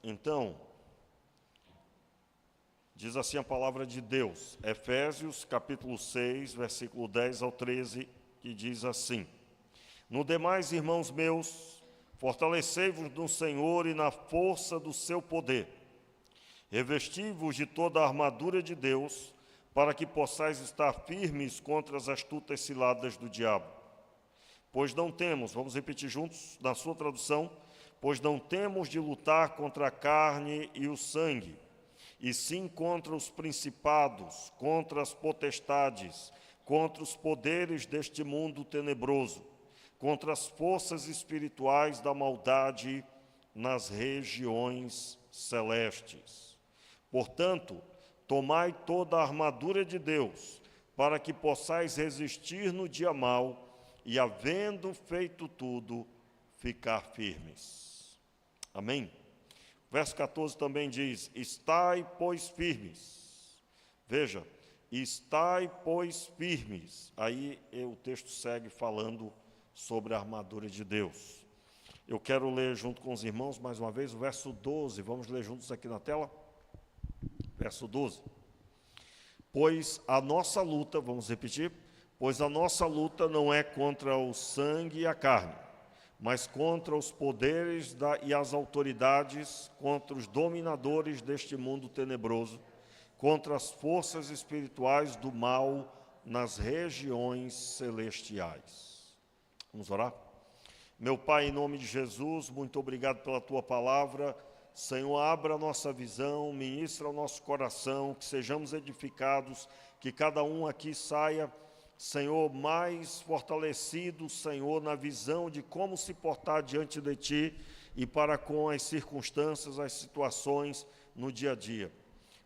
Então, diz assim a palavra de Deus, Efésios capítulo 6, versículo 10 ao 13, que diz assim: No demais, irmãos meus, fortalecei-vos no Senhor e na força do seu poder. Revesti-vos de toda a armadura de Deus, para que possais estar firmes contra as astutas ciladas do diabo. Pois não temos, vamos repetir juntos na sua tradução, pois não temos de lutar contra a carne e o sangue, e sim contra os principados, contra as potestades, contra os poderes deste mundo tenebroso, contra as forças espirituais da maldade nas regiões celestes. Portanto, tomai toda a armadura de Deus, para que possais resistir no dia mau, e havendo feito tudo, ficar firmes. Amém? Verso 14 também diz, estai, pois, firmes. Veja, estai, pois, firmes. Aí o texto segue falando sobre a armadura de Deus. Eu quero ler junto com os irmãos, mais uma vez, o verso 12. Vamos ler juntos aqui na tela? Verso 12. Pois a nossa luta, vamos repetir, pois a nossa luta não é contra o sangue e a carne, mas contra os poderes e as autoridades, contra os dominadores deste mundo tenebroso, contra as forças espirituais do mal nas regiões celestiais. Vamos orar? Meu Pai, em nome de Jesus, muito obrigado pela Tua palavra. Senhor, abra a nossa visão, ministra o nosso coração, que sejamos edificados, que cada um aqui saia, Senhor, mais fortalecido, Senhor, na visão de como se portar diante de Ti e para com as circunstâncias, as situações no dia a dia.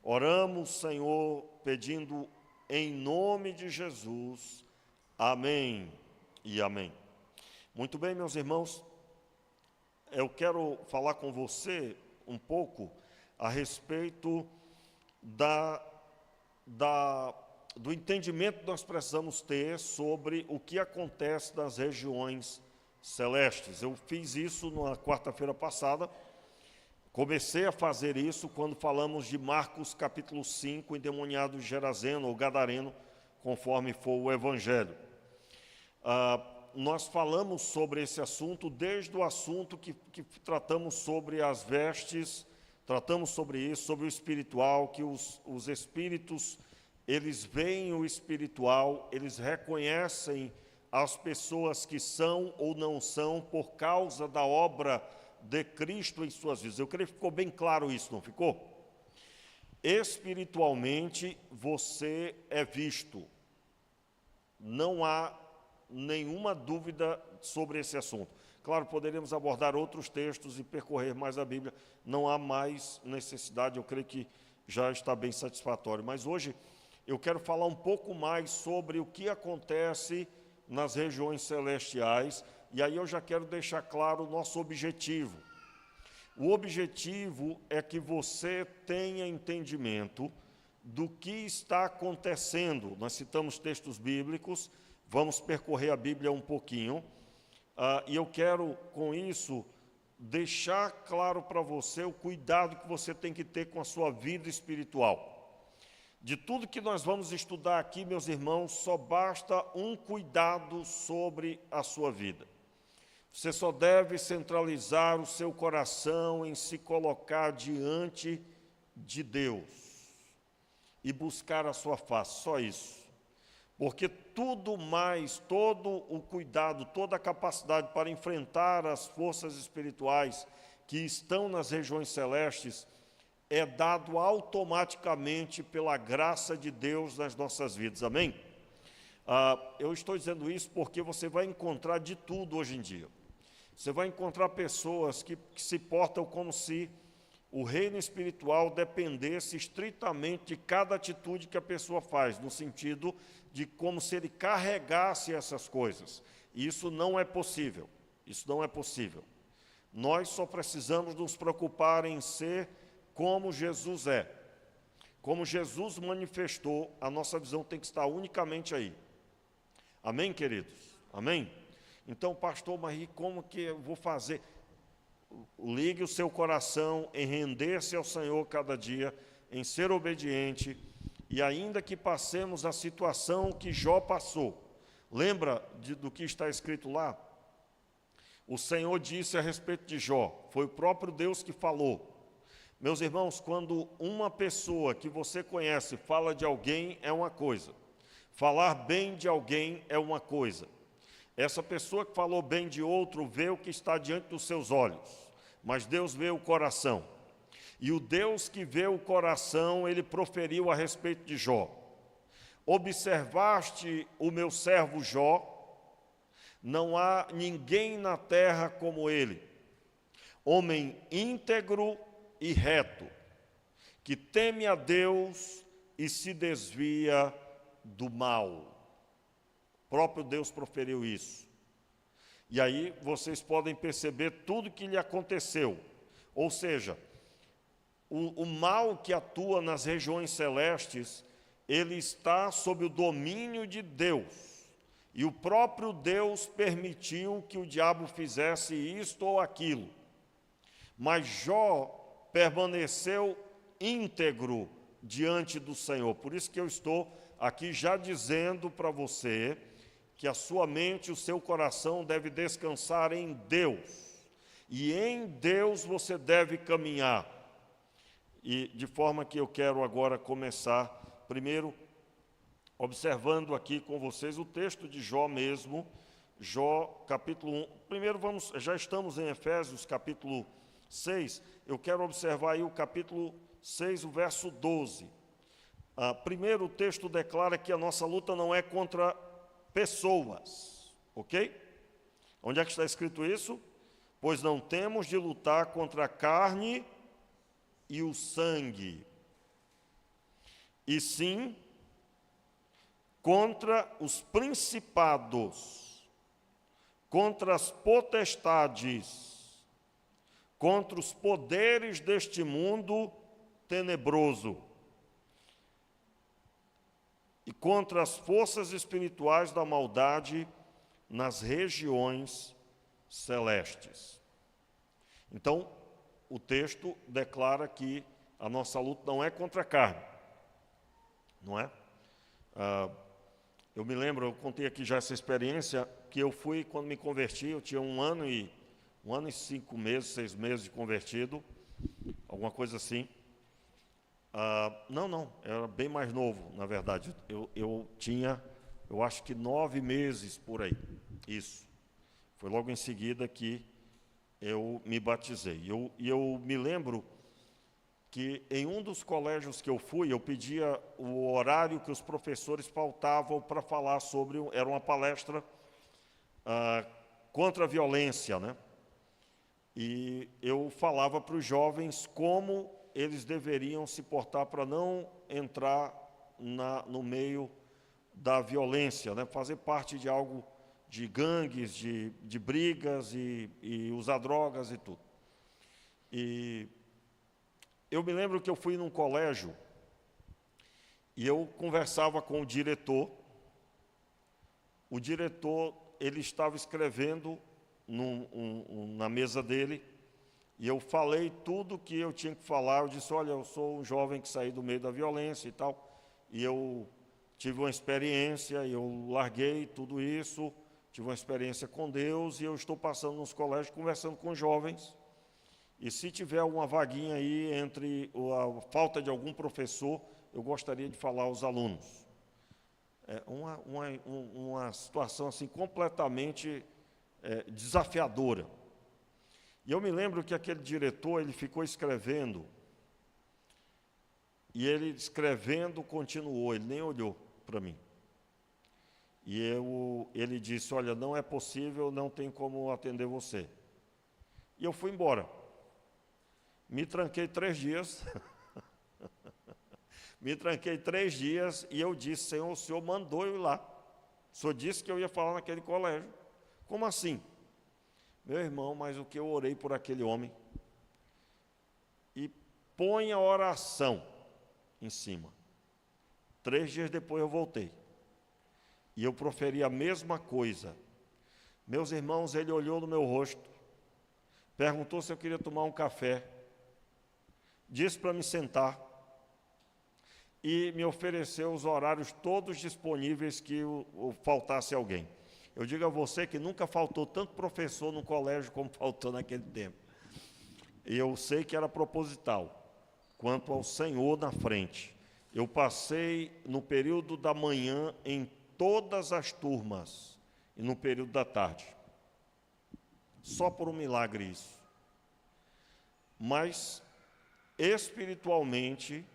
Oramos, Senhor, pedindo em nome de Jesus. Amém e amém. Muito bem, meus irmãos, eu quero falar com você um pouco a respeito do entendimento que nós precisamos ter sobre o que acontece nas regiões celestes. Eu fiz isso na quarta-feira passada, comecei a fazer isso quando falamos de Marcos capítulo 5, endemoniado Gerazeno ou Gadareno, conforme for o Evangelho. Nós falamos sobre esse assunto desde o assunto que tratamos sobre as vestes, tratamos sobre isso, sobre o espiritual, que os espíritos, eles veem o espiritual, eles reconhecem as pessoas que são ou não são por causa da obra de Cristo em suas vidas. Eu creio que ficou bem claro isso, não ficou? Espiritualmente, você é visto. Não há nenhuma dúvida sobre esse assunto. Claro, poderíamos abordar outros textos e percorrer mais a Bíblia. Não há mais necessidade, eu creio que já está bem satisfatório. Mas hoje eu quero falar um pouco mais sobre o que acontece nas regiões celestiais, e aí eu já quero deixar claro o nosso objetivo. O objetivo é que você tenha entendimento do que está acontecendo. Nós citamos textos bíblicos, vamos percorrer a Bíblia um pouquinho, e eu quero, com isso, deixar claro para você o cuidado que você tem que ter com a sua vida espiritual. De tudo que nós vamos estudar aqui, meus irmãos, só basta um cuidado sobre a sua vida. Você só deve centralizar o seu coração em se colocar diante de Deus e buscar a sua face, só isso. Porque tudo mais, todo o cuidado, toda a capacidade para enfrentar as forças espirituais que estão nas regiões celestes é dado automaticamente pela graça de Deus nas nossas vidas, amém? Eu estou dizendo isso porque você vai encontrar de tudo hoje em dia. Você vai encontrar pessoas que se portam como se o reino espiritual dependesse estritamente de cada atitude que a pessoa faz, no sentido de como se ele carregasse essas coisas. E isso não é possível, isso não é possível. Nós só precisamos nos preocupar em ser como Jesus é. Como Jesus manifestou, a nossa visão tem que estar unicamente aí. Amém, queridos? Amém? Então, pastor, mas como que eu vou fazer? ligue o seu coração em render-se ao Senhor cada dia, em ser obediente, e ainda que passemos a situação que Jó passou. Lembra do que está escrito lá? O Senhor disse a respeito de Jó, foi o próprio Deus que falou. Meus irmãos, quando uma pessoa que você conhece fala de alguém é uma coisa, falar bem de alguém é uma coisa. Essa pessoa que falou bem de outro vê o que está diante dos seus olhos, mas Deus vê o coração. E o Deus que vê o coração, ele proferiu a respeito de Jó. Observaste o meu servo Jó? Não há ninguém na terra como ele, homem íntegro e reto, que teme a Deus e se desvia do mal. O próprio Deus proferiu isso. E aí vocês podem perceber tudo que lhe aconteceu. Ou seja, o mal que atua nas regiões celestes, ele está sob o domínio de Deus. E o próprio Deus permitiu que o diabo fizesse isto ou aquilo. Mas Jó permaneceu íntegro diante do Senhor. Por isso que eu estou aqui já dizendo para você que a sua mente, o seu coração deve descansar em Deus. E em Deus você deve caminhar. E de forma que eu quero agora começar, primeiro, observando aqui com vocês o texto de Jó mesmo, Jó capítulo 1. Primeiro já estamos em Efésios capítulo 6, eu quero observar aí o capítulo 6, o verso 12. Primeiro o texto declara que a nossa luta não é contra pessoas, ok? Onde é que está escrito isso? Pois não temos de lutar contra a carne e o sangue, e sim contra os principados, contra as potestades, contra os poderes deste mundo tenebroso e contra as forças espirituais da maldade nas regiões celestes. Então, o texto declara que a nossa luta não é contra a carne, não é? Eu me lembro, eu contei aqui já essa experiência, que eu fui, quando me converti, eu tinha 1 ano e 5 meses, 6 meses de convertido, alguma coisa assim. Não, era bem mais novo, na verdade. Eu tinha, eu acho que 9 meses por aí, isso. Foi logo em seguida que eu me batizei. E eu me lembro que em um dos colégios que eu fui, eu pedia o horário que os professores faltavam para falar sobre, era uma palestra contra a violência, né? E eu falava para os jovens como eles deveriam se portar para não entrar no meio da violência, né? Fazer parte de algo, de gangues, de brigas e usar drogas e tudo. E eu me lembro que eu fui num colégio e eu conversava com o diretor. O diretor, ele estava escrevendo na mesa dele, e eu falei tudo que eu tinha que falar. Eu disse, olha, eu sou um jovem que saí do meio da violência e tal, e eu tive uma experiência, eu larguei tudo isso, tive uma experiência com Deus, e eu estou passando nos colégios conversando com jovens, e se tiver alguma vaguinha aí entre a falta de algum professor, eu gostaria de falar aos alunos. É uma situação assim completamente desafiadora. E eu me lembro que aquele diretor, ele ficou escrevendo, e ele escrevendo continuou, ele nem olhou para mim. E ele disse, olha, não é possível, não tem como atender você. E eu fui embora. Me tranquei 3 dias, me tranquei 3 dias, e eu disse, Senhor, o Senhor mandou eu ir lá. O Senhor disse que eu ia falar naquele colégio. Como assim? Meu irmão, mas o que eu orei por aquele homem? E põe a oração em cima. 3 dias depois eu voltei. E eu proferi a mesma coisa. Meus irmãos, ele olhou no meu rosto, perguntou se eu queria tomar um café, disse para me sentar e me ofereceu os horários todos disponíveis que faltasse alguém. Eu digo a você que nunca faltou tanto professor no colégio como faltou naquele tempo. E eu sei que era proposital, quanto ao Senhor na frente. Eu passei no período da manhã em todas as turmas e no período da tarde. Só por um milagre isso. Mas, espiritualmente,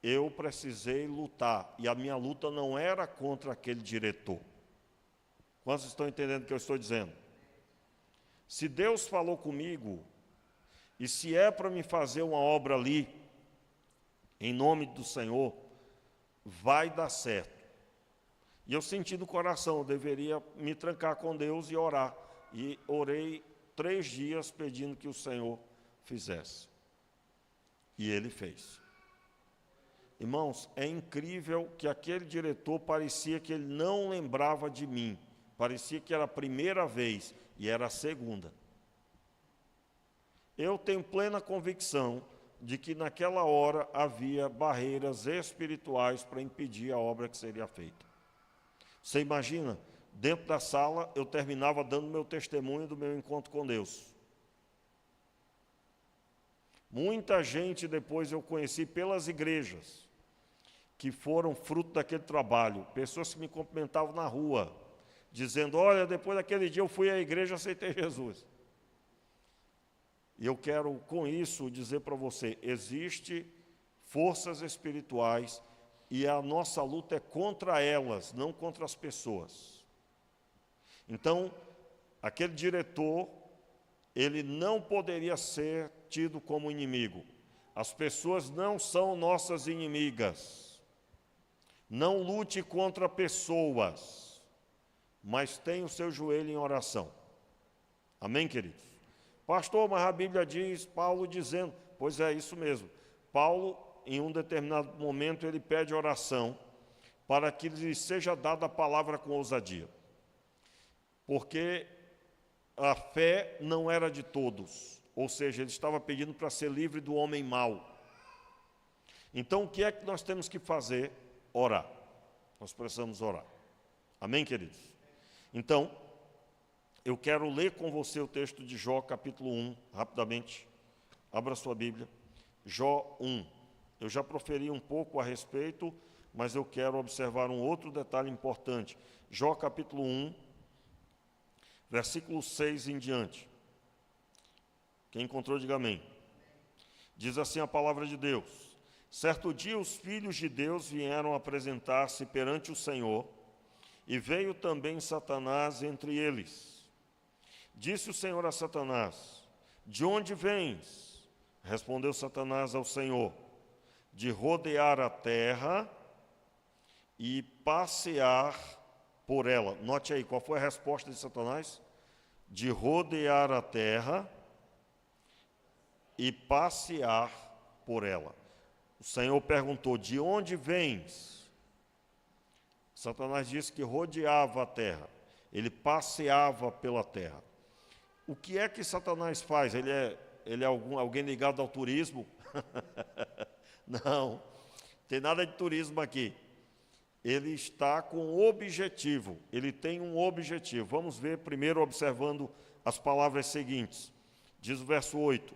eu precisei lutar. E a minha luta não era contra aquele diretor. Quantos estão entendendo o que eu estou dizendo? Se Deus falou comigo, e se é para me fazer uma obra ali, em nome do Senhor, vai dar certo. E eu senti no coração, eu deveria me trancar com Deus e orar. E orei 3 dias pedindo que o Senhor fizesse. E Ele fez. Irmãos, é incrível que aquele diretor parecia que ele não lembrava de mim. Parecia que era a primeira vez e era a segunda. Eu tenho plena convicção de que naquela hora havia barreiras espirituais para impedir a obra que seria feita. Você imagina, dentro da sala eu terminava dando meu testemunho do meu encontro com Deus. Muita gente depois eu conheci pelas igrejas, que foram fruto daquele trabalho, pessoas que me cumprimentavam na rua, dizendo, olha, depois daquele dia eu fui à igreja e aceitei Jesus. E eu quero, com isso, dizer para você, existe forças espirituais e a nossa luta é contra elas, não contra as pessoas. Então, aquele diretor, ele não poderia ser tido como inimigo. As pessoas não são nossas inimigas. Não lute contra pessoas, mas tenha o seu joelho em oração. Amém, queridos? Pastor, mas a Bíblia diz, Paulo dizendo, pois é isso mesmo. Paulo, em um determinado momento, ele pede oração para que lhe seja dada a palavra com ousadia. Porque a fé não era de todos, ou seja, ele estava pedindo para ser livre do homem mau. Então, o que é que nós temos que fazer? Orar. Nós precisamos orar. Amém, queridos? Então, eu quero ler com você o texto de Jó, capítulo 1, rapidamente. Abra sua Bíblia. Jó 1. Eu já proferi um pouco a respeito, mas eu quero observar um outro detalhe importante. Jó, capítulo 1, versículo 6 em diante. Quem encontrou, diga amém. Diz assim a palavra de Deus. Certo dia os filhos de Deus vieram apresentar-se perante o Senhor, e veio também Satanás entre eles. Disse o Senhor a Satanás, de onde vens? Respondeu Satanás ao Senhor, de rodear a terra e passear por ela. Note aí, qual foi a resposta de Satanás? De rodear a terra e passear por ela. O Senhor perguntou, de onde vens? Satanás disse que rodeava a terra, ele passeava pela terra. O que é que Satanás faz? Ele é alguém ligado ao turismo? Não, tem nada de turismo aqui. Ele está com um objetivo, ele tem um objetivo. Vamos ver primeiro observando as palavras seguintes. Diz o verso 8.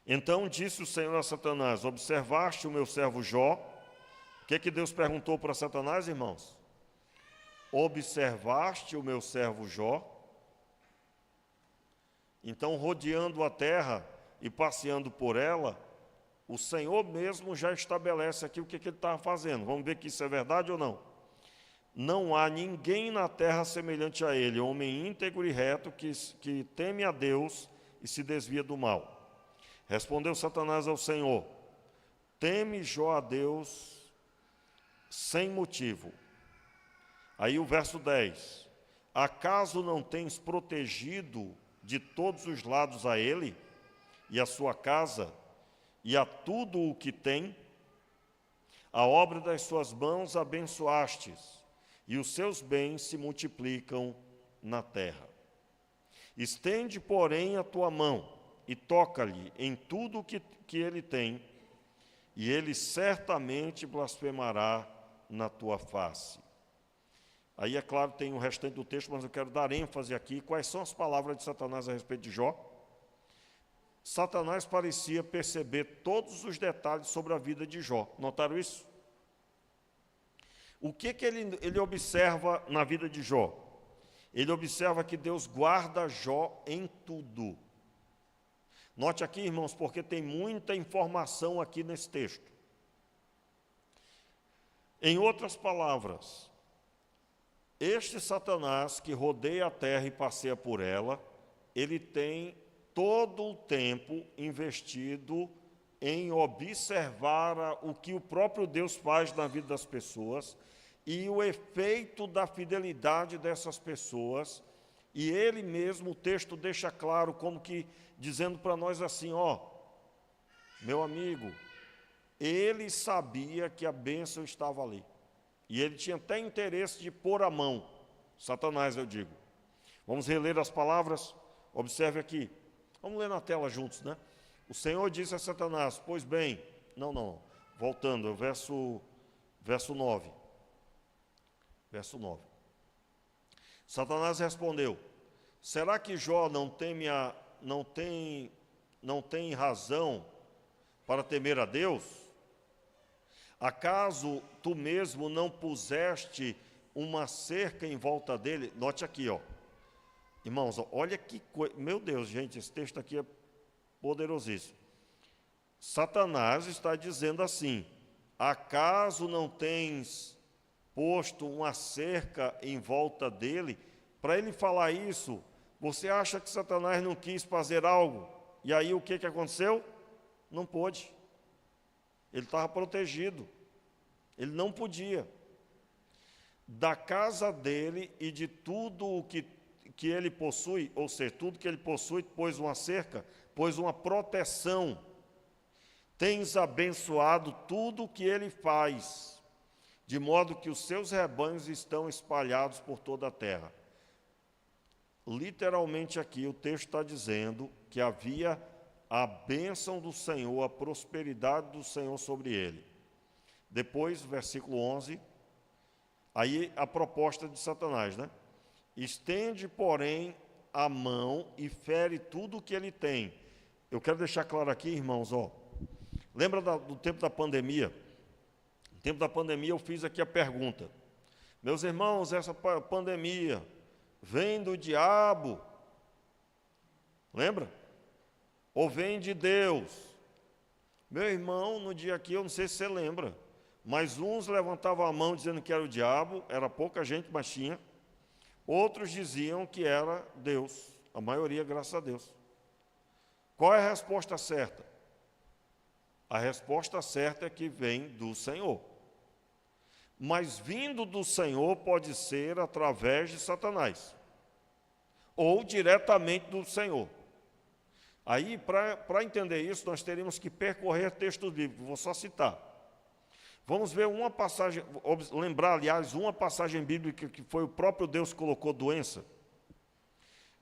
Então disse o Senhor a Satanás, observaste o meu servo Jó? O que Deus perguntou para Satanás, irmãos? Observaste o meu servo Jó? Então, rodeando a terra e passeando por ela, o Senhor mesmo já estabelece aqui o que ele estava fazendo. Vamos ver que isso é verdade ou não. Não há ninguém na terra semelhante a ele, homem íntegro e reto, que teme a Deus e se desvia do mal. Respondeu Satanás ao Senhor, teme Jó a Deus sem motivo. Aí o verso 10, acaso não tens protegido de todos os lados a ele, e a sua casa, e a tudo o que tem? A obra das suas mãos abençoastes, e os seus bens se multiplicam na terra. Estende, porém, a tua mão e toca-lhe em tudo que ele tem, e ele certamente blasfemará na tua face. Aí, é claro, tem o restante do texto, mas eu quero dar ênfase aqui. Quais são as palavras de Satanás a respeito de Jó? Satanás parecia perceber todos os detalhes sobre a vida de Jó. Notaram isso? O que ele observa na vida de Jó? Ele observa que Deus guarda Jó em tudo. Note aqui, irmãos, porque tem muita informação aqui nesse texto. Em outras palavras, este Satanás que rodeia a terra e passeia por ela, ele tem todo o tempo investido em observar o que o próprio Deus faz na vida das pessoas e o efeito da fidelidade dessas pessoas. E ele mesmo, o texto deixa claro, como que dizendo para nós assim, ó, meu amigo, ele sabia que a bênção estava ali. E ele tinha até interesse de pôr a mão, Satanás, eu digo. Vamos reler as palavras? Observe aqui. Vamos ler na tela juntos, né? O Senhor disse a Satanás, pois bem, não, voltando, verso 9. Verso 9. Satanás respondeu, será que Jó não tem razão para temer a Deus? Acaso tu mesmo não puseste uma cerca em volta dele? Note aqui, ó. Irmãos, olha que coisa. Meu Deus, gente, esse texto aqui é poderosíssimo. Satanás está dizendo assim, acaso não tens posto uma cerca em volta dele? Para ele falar isso, você acha que Satanás não quis fazer algo? E aí o que aconteceu? Não pôde. Ele estava protegido. Ele não podia. Da casa dele e de tudo o que ele possui, ou seja, tudo que ele possui, pôs uma cerca, pôs uma proteção. Tens abençoado tudo o que ele faz, de modo que os seus rebanhos estão espalhados por toda a terra. Literalmente aqui o texto está dizendo que havia a bênção do Senhor, a prosperidade do Senhor sobre ele. Depois, versículo 11, aí a proposta de Satanás, né? Estende, porém, a mão e fere tudo o que ele tem. Eu quero deixar claro aqui, irmãos, ó. Lembra do tempo da pandemia? No tempo da pandemia eu fiz aqui a pergunta. Meus irmãos, essa pandemia vem do diabo? Lembra? Ou vem de Deus? Meu irmão, no dia aqui, eu não sei se você lembra, mas uns levantavam a mão dizendo que era o diabo, era pouca gente, mas tinha. Outros diziam que era Deus, a maioria, graças a Deus. Qual é a resposta certa? A resposta certa é que vem do Senhor. Mas vindo do Senhor pode ser através de Satanás, ou diretamente do Senhor. Aí, para entender isso, nós teríamos que percorrer textos bíblicos, vou só citar. Vamos ver uma passagem, lembrar, aliás, uma passagem bíblica que foi o próprio Deus que colocou doença.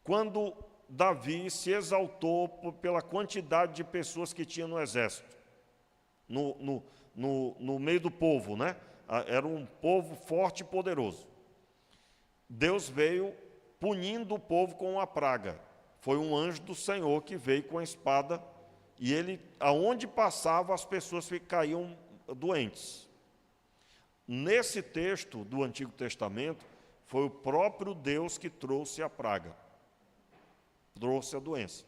Quando Davi se exaltou pela quantidade de pessoas que tinha no exército, no meio do povo, né? Era um povo forte e poderoso. Deus veio punindo o povo com uma praga. Foi um anjo do Senhor que veio com a espada e ele, aonde passava, as pessoas caíam doentes. Nesse texto do Antigo Testamento, foi o próprio Deus que trouxe a praga, trouxe a doença.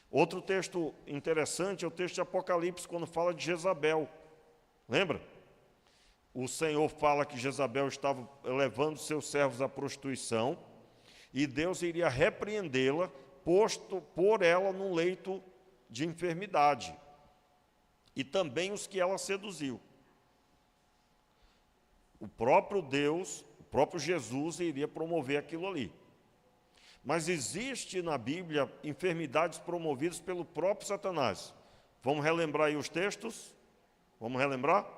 Outro texto interessante é o texto de Apocalipse, quando fala de Jezabel. Lembra? O Senhor fala que Jezabel estava levando seus servos à prostituição e Deus iria repreendê-la, pôr ela num leito de enfermidade. E também os que ela seduziu. O próprio Deus, o próprio Jesus iria promover aquilo ali. Mas existe na Bíblia enfermidades promovidas pelo próprio Satanás. Vamos relembrar aí os textos? Vamos relembrar?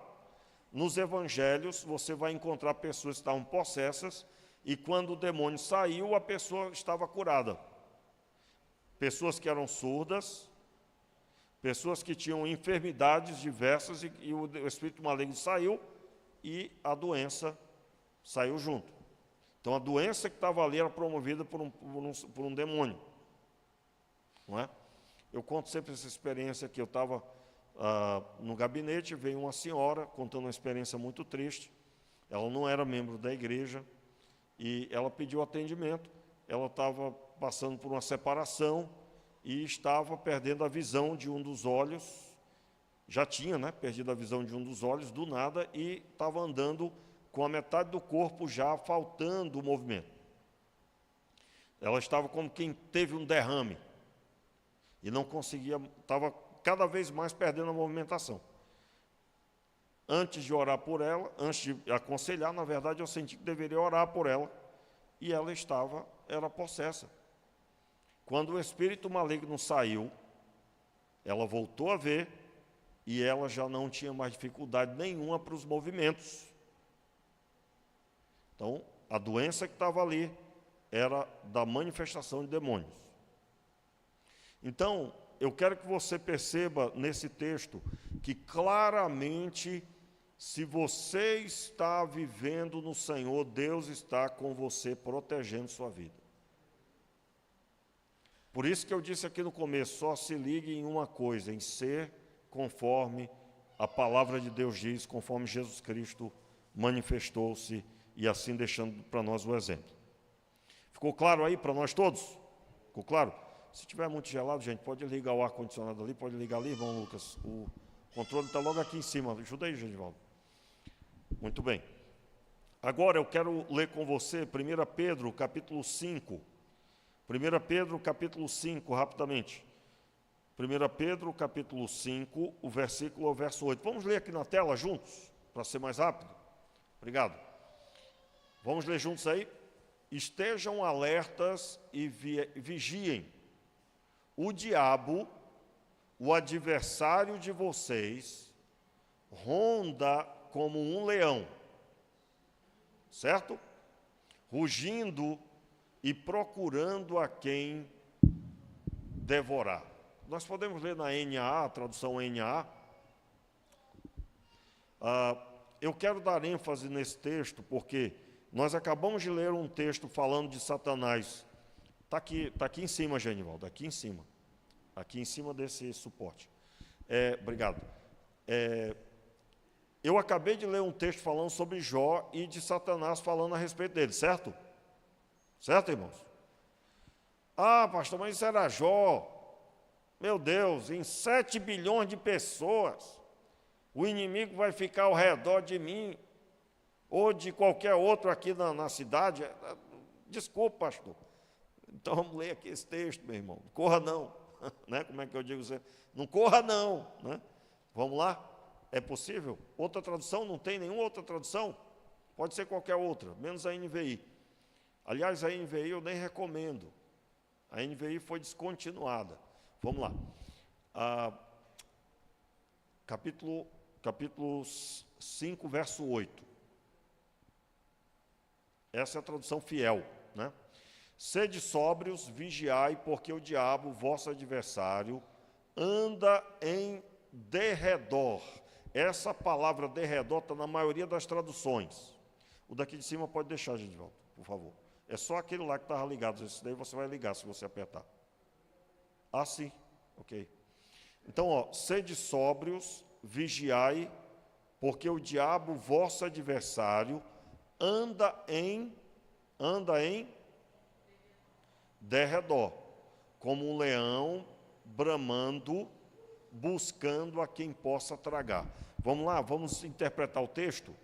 Nos evangelhos você vai encontrar pessoas que estavam possessas e quando o demônio saiu, a pessoa estava curada. pessoas que eram surdas, pessoas que tinham enfermidades diversas, e o espírito maligno saiu e a doença saiu junto. Então, a doença que estava ali era promovida por um demônio. Não é? Eu conto sempre essa experiência que eu estava no gabinete, veio uma senhora contando uma experiência muito triste. Ela não era membro da igreja e ela pediu atendimento. Ela estava passando por uma separação e estava perdendo a visão de um dos olhos. Já tinha, né, perdido a visão de um dos olhos do nada e estava andando com a metade do corpo já faltando o movimento. Ela estava como quem teve um derrame e não conseguia, estava cada vez mais perdendo a movimentação. Antes de orar por ela, antes de aconselhar, na verdade, eu senti que deveria orar por ela, e ela era possessa. Quando o espírito maligno saiu, ela voltou a ver, e ela já não tinha mais dificuldade nenhuma para os movimentos. Então, a doença que estava ali era da manifestação de demônios. Então, eu quero que você perceba nesse texto que claramente, se você está vivendo no Senhor, Deus está com você, protegendo sua vida. Por isso que eu disse aqui no começo, só se ligue em uma coisa, em ser conforme a palavra de Deus diz, conforme Jesus Cristo manifestou-se, e assim deixando para nós o exemplo. Ficou claro aí para nós todos? Ficou claro? Se estiver muito gelado, gente, pode ligar o ar-condicionado ali, pode ligar ali, irmão Lucas. O controle está logo aqui em cima. Ajuda aí, Genivaldo. Muito bem. Agora eu quero ler com você 1 Pedro, capítulo 5. 1 Pedro, capítulo 5, rapidamente. 1 Pedro, capítulo 5, o versículo ao verso 8. Vamos ler aqui na tela juntos, para ser mais rápido? Obrigado. Vamos ler juntos aí? Estejam alertas e vigiem. O diabo, o adversário de vocês, ronda como um leão, certo? Rugindo e procurando a quem devorar. Nós podemos ler na NAA, a tradução NAA. Eu quero dar ênfase nesse texto, porque nós acabamos de ler um texto falando de Satanás. Está aqui em cima, Genivaldo, aqui em cima desse suporte. Obrigado. Eu acabei de ler um texto falando sobre Jó e de Satanás falando a respeito dele, certo? Certo, irmãos? Ah, pastor, mas isso era Jó. Meu Deus, em 7 bilhões de pessoas, o inimigo vai ficar ao redor de mim, ou de qualquer outro aqui na cidade. Desculpa, pastor. Então vamos ler aqui esse texto, meu irmão. Não corra não. Né? Como é que eu digo? Não corra não. Né? Vamos lá? É possível? Outra tradução? Não tem nenhuma outra tradução? Pode ser qualquer outra, menos a NVI. Aliás, a NVI eu nem recomendo. A NVI foi descontinuada. Vamos lá. Capítulo 5, verso 8. Essa é a tradução fiel, né? Sede sóbrios, vigiai, porque o diabo, vosso adversário, anda em derredor. Essa palavra derredor está na maioria das traduções. O daqui de cima pode deixar, gente, volta, por favor. É só aquele lá que estava ligado. Esse daí você vai ligar se você apertar. Ah, sim. Ok. Então, sede sóbrios, vigiai, porque o diabo, vosso adversário, anda em derredor, como um leão bramando, buscando a quem possa tragar. Vamos lá, vamos interpretar o texto? O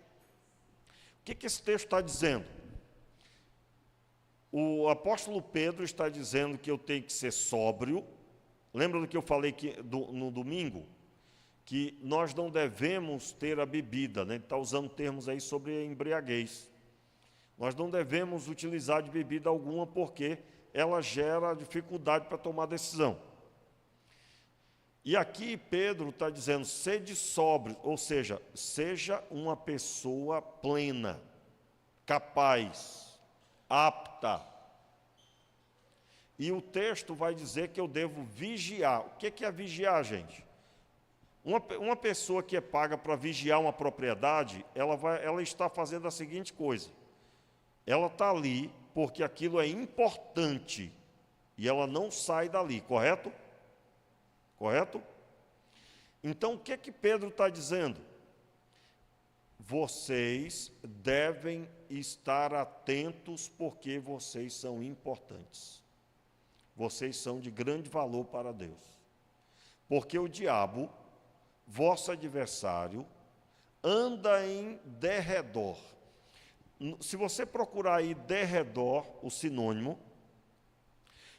que esse texto está dizendo? O apóstolo Pedro está dizendo que eu tenho que ser sóbrio. Lembra do que eu falei no domingo? Que nós não devemos ter a bebida, né? Ele está usando termos aí sobre embriaguez. Nós não devemos utilizar de bebida alguma, porque ela gera dificuldade para tomar decisão. E aqui Pedro está dizendo, sede sóbrio, ou seja, seja uma pessoa plena, capaz, apta. E o texto vai dizer que eu devo vigiar. O que é vigiar, gente? Uma pessoa que é paga para vigiar uma propriedade, ela está fazendo a seguinte coisa. Ela está ali porque aquilo é importante e ela não sai dali, correto? Correto? Então, o que Pedro está dizendo? Vocês devem estar atentos porque vocês são importantes. Vocês são de grande valor para Deus. Porque o diabo, vosso adversário, anda em derredor. Se você procurar aí derredor, o sinônimo,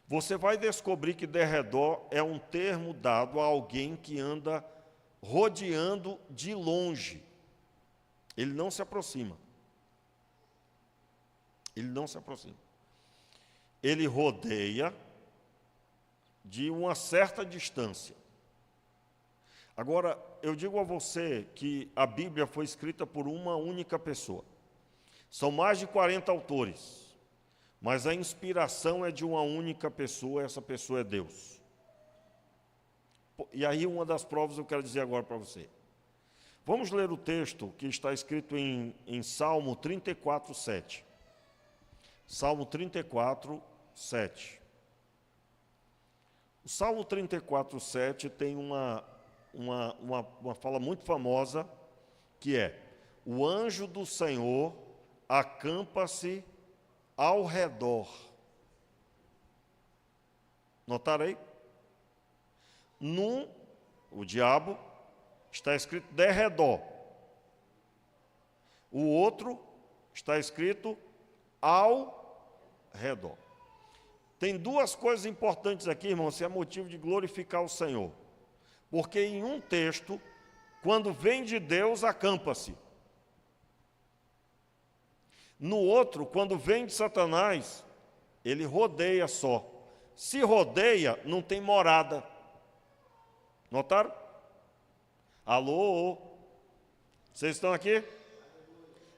você vai descobrir que derredor é um termo dado a alguém que anda rodeando de longe. Ele não se aproxima. Ele não se aproxima. Ele rodeia de uma certa distância. Agora, eu digo a você que a Bíblia foi escrita por uma única pessoa. São mais de 40 autores, mas a inspiração é de uma única pessoa, essa pessoa é Deus. E aí uma das provas eu quero dizer agora para você. Vamos ler o texto que está escrito em Salmo 34, 7. Salmo 34, 7. O Salmo 34, 7 tem uma fala muito famosa, que é: o anjo do Senhor acampa-se ao redor. Notaram aí? O diabo está escrito derredor. O outro está escrito ao redor. Tem duas coisas importantes aqui, irmãos, se é motivo de glorificar o Senhor. Porque em um texto, quando vem de Deus, acampa-se. No outro, quando vem de Satanás, ele rodeia só. Se rodeia, não tem morada. Notaram? Alô? Vocês estão aqui?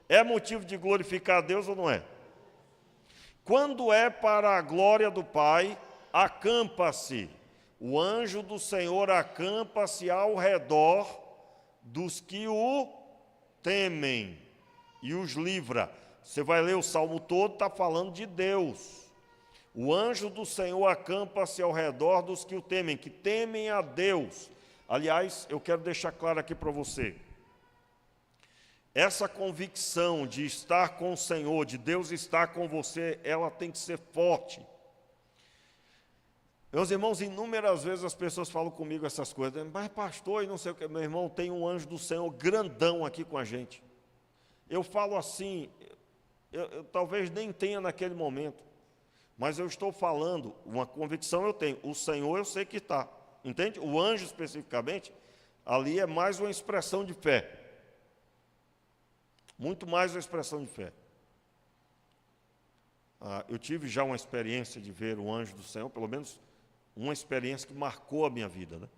É motivo de glorificar a Deus ou não é? Quando é para a glória do Pai, acampa-se. O anjo do Senhor acampa-se ao redor dos que o temem e os livra. Você vai ler o salmo todo, está falando de Deus. O anjo do Senhor acampa-se ao redor dos que o temem, que temem a Deus. Aliás, eu quero deixar claro aqui para você. Essa convicção de estar com o Senhor, de Deus estar com você, ela tem que ser forte. Meus irmãos, inúmeras vezes as pessoas falam comigo essas coisas, mas pastor, e não sei o que, meu irmão, tem um anjo do Senhor grandão aqui com a gente. Eu falo assim, eu talvez nem tenha naquele momento, mas eu estou falando, uma convicção eu tenho, o Senhor eu sei que está, entende? O anjo especificamente, ali é mais uma expressão de fé. Muito mais uma expressão de fé. Eu tive já uma experiência de ver o anjo do Senhor, pelo menos uma experiência que marcou a minha vida, né?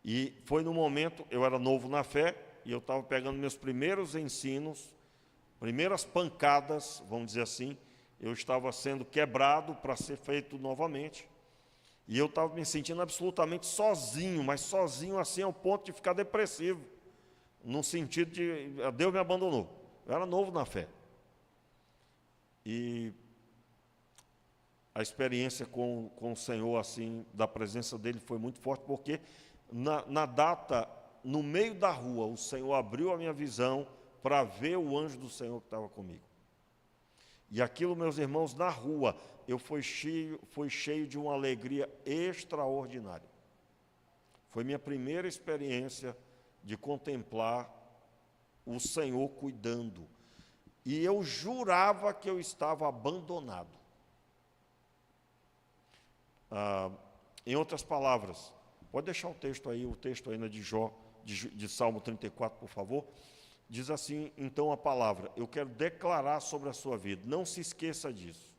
E foi no momento, eu era novo na fé, e eu estava pegando meus primeiros ensinos, primeiras pancadas, vamos dizer assim, eu estava sendo quebrado para ser feito novamente, e eu estava me sentindo absolutamente sozinho, mas sozinho assim ao ponto de ficar depressivo, no sentido de, Deus me abandonou. Eu era novo na fé. E a experiência com o Senhor, assim, da presença dele foi muito forte, porque na data, no meio da rua, o Senhor abriu a minha visão para ver o anjo do Senhor que estava comigo. E aquilo, meus irmãos, na rua, eu fui cheio de uma alegria extraordinária. Foi minha primeira experiência de contemplar o Senhor cuidando. E eu jurava que eu estava abandonado. Em outras palavras, pode deixar o texto ainda de Jó, de Salmo 34, por favor. Diz assim, então, a palavra: eu quero declarar sobre a sua vida, não se esqueça disso.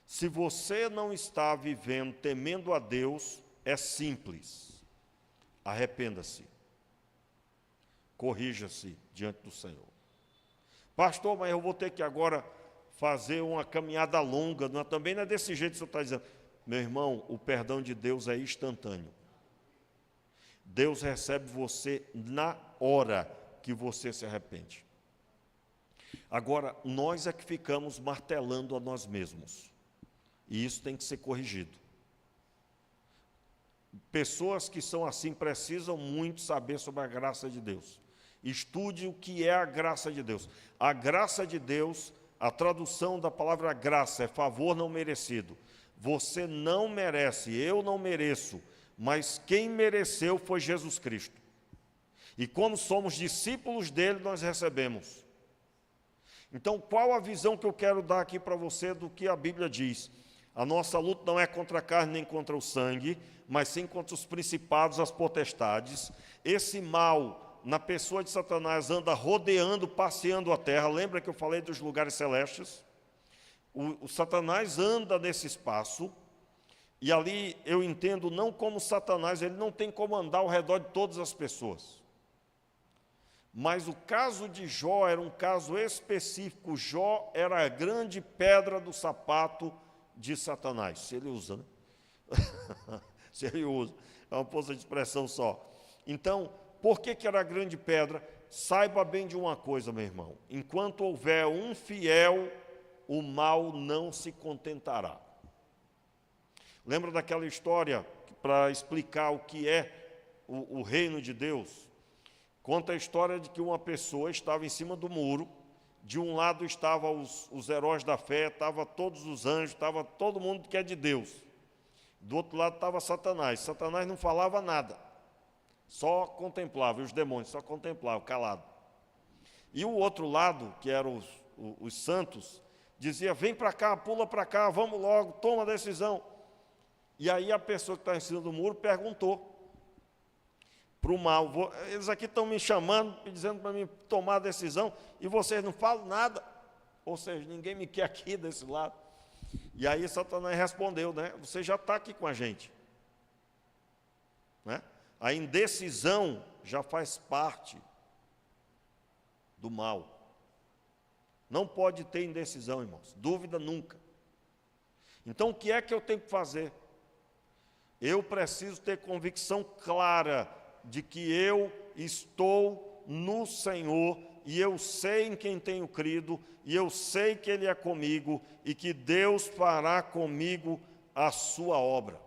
Se você não está vivendo temendo a Deus, é simples. Arrependa-se. Corrija-se diante do Senhor. Pastor, mas eu vou ter que agora fazer uma caminhada longa, também não é desse jeito que você está dizendo. Meu irmão, o perdão de Deus é instantâneo. Deus recebe você na hora que você se arrepende. Agora, nós é que ficamos martelando a nós mesmos. E isso tem que ser corrigido. Pessoas que são assim precisam muito saber sobre a graça de Deus. Estude o que é a graça de Deus. A graça de Deus, a tradução da palavra graça é favor não merecido. Você não merece, eu não mereço, mas quem mereceu foi Jesus Cristo. E como somos discípulos dele, nós recebemos. Então, qual a visão que eu quero dar aqui para você do que a Bíblia diz? A nossa luta não é contra a carne nem contra o sangue, mas sim contra os principados, as potestades. Esse mal, na pessoa de Satanás, anda rodeando, passeando a terra. Lembra que eu falei dos lugares celestes? O Satanás anda nesse espaço, e ali eu entendo não como Satanás, ele não tem como andar ao redor de todas as pessoas. Mas o caso de Jó era um caso específico. Jó era a grande pedra do sapato de Satanás. Se ele usa, né? Se ele usa. É uma força de expressão só. Então, por que era a grande pedra? Saiba bem de uma coisa, meu irmão. Enquanto houver um fiel, o mal não se contentará. Lembra daquela história, para explicar o que é o reino de Deus? Conta a história de que uma pessoa estava em cima do muro, de um lado estavam os heróis da fé, estavam todos os anjos, estava todo mundo que é de Deus. Do outro lado estava Satanás. Satanás não falava nada, só contemplava, e os demônios só contemplavam, calado. E o outro lado, que eram os santos, dizia, vem para cá, pula para cá, vamos logo, toma a decisão. E aí a pessoa que está em cima do muro perguntou para o mal, eles aqui estão me chamando, me dizendo para mim tomar a decisão, e vocês não falam nada, ou seja, ninguém me quer aqui desse lado. E aí Satanás respondeu, né? Você já está aqui com a gente. Né? A indecisão já faz parte do mal. Não pode ter indecisão, irmãos. Dúvida nunca. Então, o que é que eu tenho que fazer? Eu preciso ter convicção clara de que eu estou no Senhor, e eu sei em quem tenho crido, e eu sei que Ele é comigo, e que Deus fará comigo a sua obra.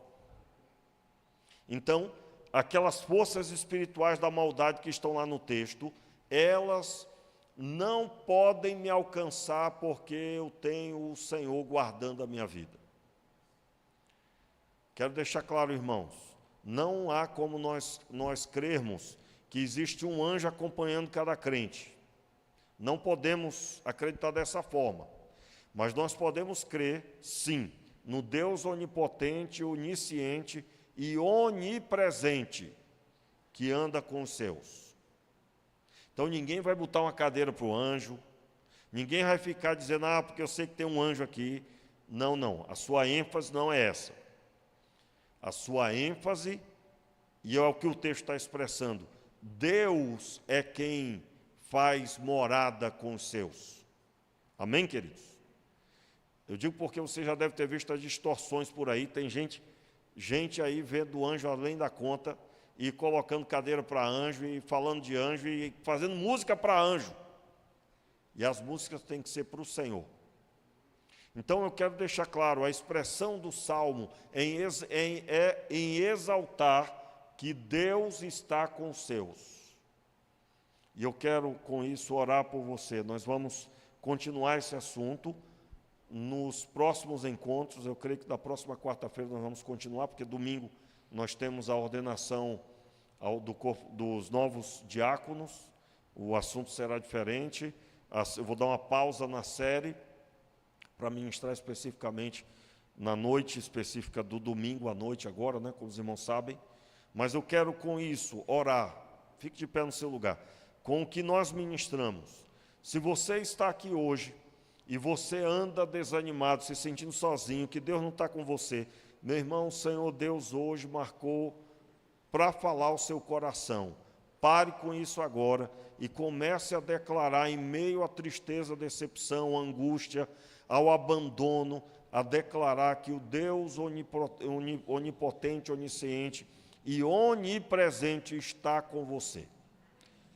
Então, aquelas forças espirituais da maldade que estão lá no texto, elas não podem me alcançar, porque eu tenho o Senhor guardando a minha vida. Quero deixar claro, irmãos, não há como nós crermos que existe um anjo acompanhando cada crente. Não podemos acreditar dessa forma, mas nós podemos crer, sim, no Deus onipotente, onisciente e onipresente, que anda com os seus. Então ninguém vai botar uma cadeira para o anjo, ninguém vai ficar dizendo, porque eu sei que tem um anjo aqui. Não, não, a sua ênfase não é essa. A sua ênfase, e é o que o texto está expressando, Deus é quem faz morada com os seus. Amém, queridos? Eu digo porque você já deve ter visto as distorções por aí, tem gente aí vendo anjo além da conta, e colocando cadeira para anjo, e falando de anjo, e fazendo música para anjo. E as músicas têm que ser para o Senhor. Então eu quero deixar claro, a expressão do Salmo é em exaltar que Deus está com os seus. E eu quero com isso orar por você. Nós vamos continuar esse assunto nos próximos encontros. Eu creio que da próxima quarta-feira nós vamos continuar, porque domingo nós temos a ordenação do corpo dos novos diáconos. O assunto será diferente. Eu vou dar uma pausa na série para ministrar especificamente na noite específica do domingo à noite agora, né, como os irmãos sabem. Mas eu quero com isso orar. Fique de pé no seu lugar. Com o que nós ministramos. Se você está aqui hoje e você anda desanimado, se sentindo sozinho, que Deus não está com você, meu irmão, o Senhor Deus hoje marcou para falar ao seu coração. Pare com isso agora e comece a declarar em meio à tristeza, decepção, angústia, ao abandono, a declarar que o Deus onipotente, onisciente e onipresente está com você.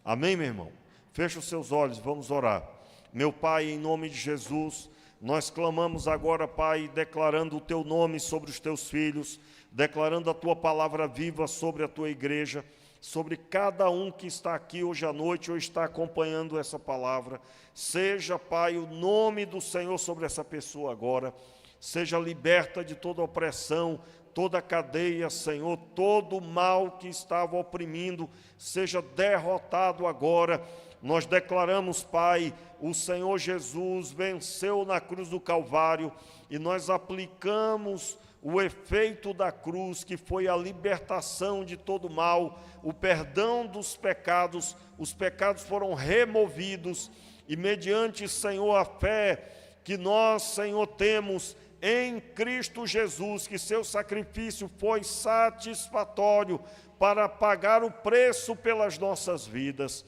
Amém, meu irmão? Feche os seus olhos, vamos orar. Meu Pai, em nome de Jesus, nós clamamos agora, Pai, declarando o Teu nome sobre os Teus filhos, declarando a Tua palavra viva sobre a Tua igreja, sobre cada um que está aqui hoje à noite ou está acompanhando essa palavra. Seja, Pai, o nome do Senhor sobre essa pessoa agora. Seja liberta de toda opressão, toda cadeia, Senhor, todo mal que estava oprimindo, seja derrotado agora. Nós declaramos, Pai, o Senhor Jesus venceu na cruz do Calvário e nós aplicamos o efeito da cruz, que foi a libertação de todo mal, o perdão dos pecados, os pecados foram removidos e mediante, Senhor, a fé que nós, Senhor, temos em Cristo Jesus, que seu sacrifício foi satisfatório para pagar o preço pelas nossas vidas.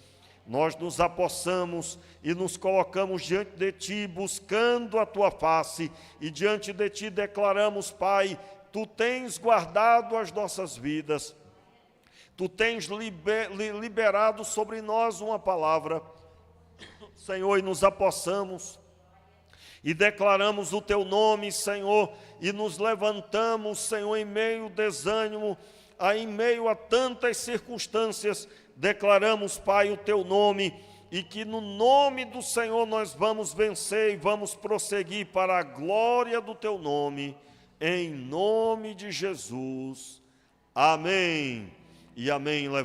Nós nos apossamos e nos colocamos diante de Ti, buscando a Tua face, e diante de Ti declaramos, Pai, Tu tens guardado as nossas vidas, Tu tens liberado sobre nós uma palavra, Senhor, e nos apossamos, e declaramos o Teu nome, Senhor, e nos levantamos, Senhor, em meio ao desânimo, em meio a tantas circunstâncias, declaramos, Pai, o Teu nome, e que no nome do Senhor nós vamos vencer e vamos prosseguir para a glória do Teu nome, em nome de Jesus. Amém e amém.